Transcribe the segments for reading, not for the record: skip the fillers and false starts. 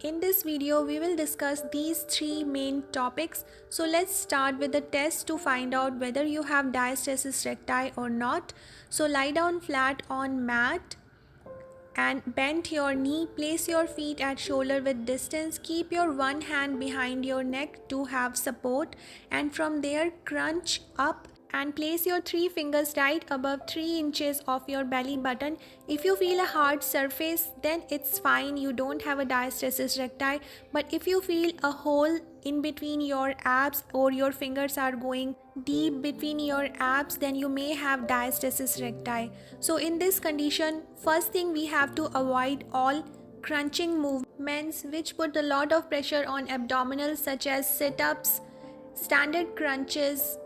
In this video, we will discuss these three main topics. So let's start with the test to find out whether you have diastasis recti or not. So lie down flat on mat and bend your knee. Place your feet at shoulder width distance. Keep your one hand behind your neck to have support, and from there crunch up and place your three fingers right above 3 inches of your belly button. If you feel a hard surface, then it's fine, you don't have a diastasis recti. But if you feel a hole in between your abs or your fingers are going deep between your abs, then you may have diastasis recti. So in this condition, first thing, we have to avoid all crunching movements which put a lot of pressure on abdominals, such as sit-ups, standard crunches,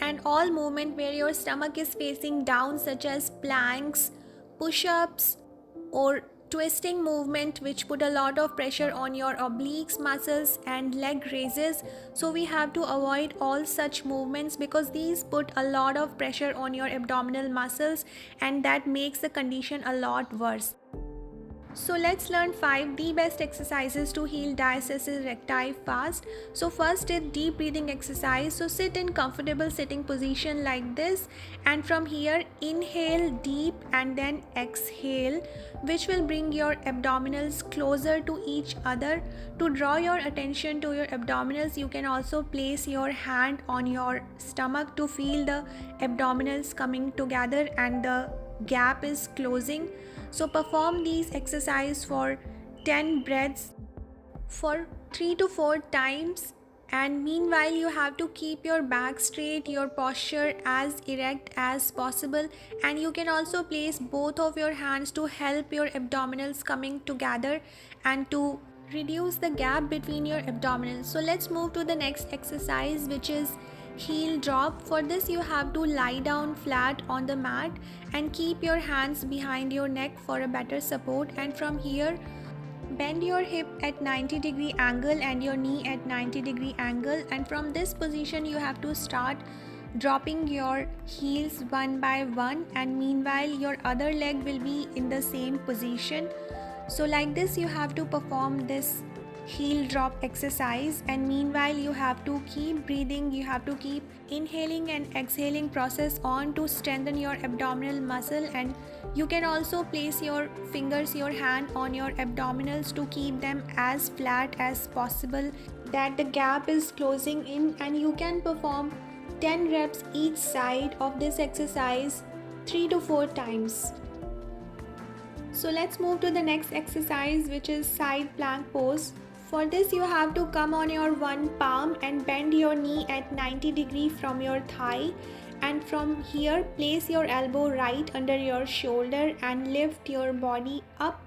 and all movement where your stomach is facing down, such as planks, push-ups, or twisting movement which put a lot of pressure on your obliques muscles and leg raises. So we have to avoid all such movements because these put a lot of pressure on your abdominal muscles, and that makes the condition a lot worse. So let's learn 5 the best exercises to heal diastasis recti fast. So first is deep breathing exercise. So sit in comfortable sitting position like this, and from here inhale deep and then exhale, which will bring your abdominals closer to each other. To draw your attention to your abdominals, you can also place your hand on your stomach to feel the abdominals coming together and the gap is closing. So perform these exercises for 10 breaths for 3 to 4 times, and meanwhile you have to keep your back straight, your posture as erect as possible, and you can also place both of your hands to help your abdominals coming together and to reduce the gap between your abdominals. So let's move to the next exercise, which is heel drop. For this, you have to lie down flat on the mat and keep your hands behind your neck for a better support, and from here bend your hip at 90-degree angle and your knee at 90-degree angle, and from this position you have to start dropping your heels one by one, and meanwhile your other leg will be in the same position. So like this you have to perform this heel drop exercise, and meanwhile you have to keep breathing, you have to keep inhaling and exhaling process on to strengthen your abdominal muscle, and you can also place your fingers, your hand on your abdominals to keep them as flat as possible, that the gap is closing in, and you can perform 10 reps each side of this exercise 3 to 4 times. So let's move to the next exercise, which is side plank pose. For this, you have to come on your one palm and bend your knee at 90 degree from your thigh, and from here place your elbow right under your shoulder and lift your body up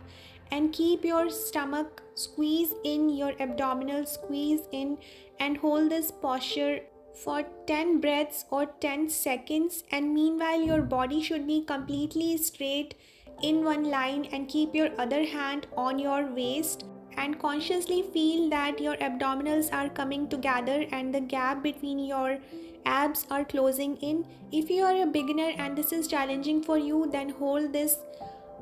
and keep your stomach squeeze in, your abdominal squeeze in, and hold this posture for 10 breaths or 10 seconds, and meanwhile your body should be completely straight in one line, and keep your other hand on your waist and consciously feel that your abdominals are coming together and the gap between your abs are closing in. If you are a beginner and this is challenging for you, then hold this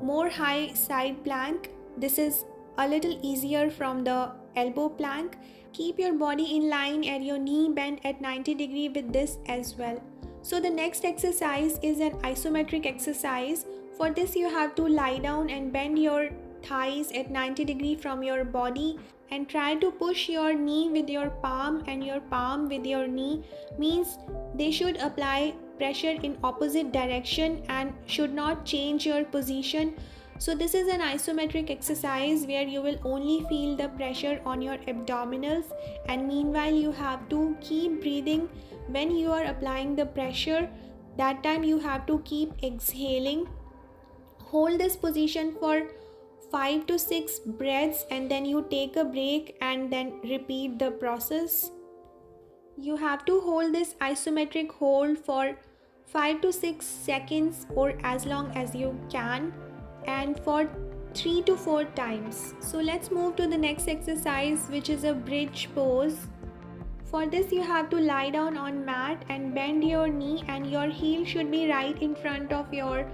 more high side plank. This is a little easier from the elbow plank. Keep your body in line and your knee bent at 90 degree with this as well. So the next exercise is an isometric exercise. For this, you have to lie down and bend your thighs at 90 degree from your body and try to push your knee with your palm and your palm with your knee, means they should apply pressure in opposite direction and should not change your position. So this is an isometric exercise where you will only feel the pressure on your abdominals, and meanwhile you have to keep breathing when you are applying the pressure. That time you have to keep exhaling. Hold this position for 5 to 6 breaths, and then you take a break and then repeat the process. You have to hold this isometric hold for 5 to 6 seconds or as long as you can, and for 3 to 4 times. So let's move to the next exercise, which is a bridge pose. For this, you have to lie down on mat and bend your knee, and your heel should be right in front of your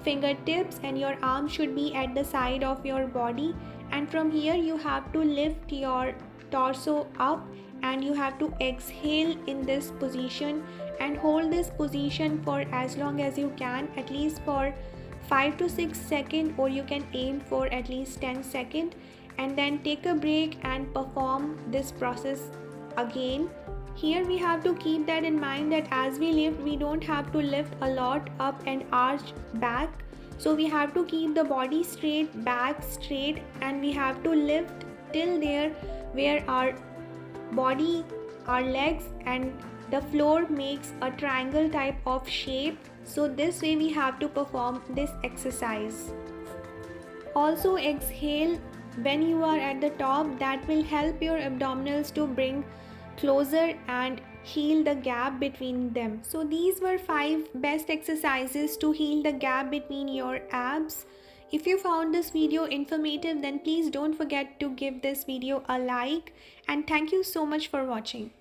fingertips and your arm should be at the side of your body, and from here you have to lift your torso up and you have to exhale in this position and hold this position for as long as you can, at least for 5 to 6 seconds, or you can aim for at least 10 seconds, and then take a break and perform this process again. Here we have to keep that in mind that as we lift, we don't have to lift a lot up and arch back. So we have to keep the body straight, back straight, and we have to lift till there where our body, our legs and the floor makes a triangle type of shape. So this way we have to perform this exercise. Also exhale when you are at the top. That will help your abdominals to bring closer and heal the gap between them. So these were 5 best exercises to heal the gap between your abs. If you found this video informative, then please don't forget to give this video a like, and thank you so much for watching.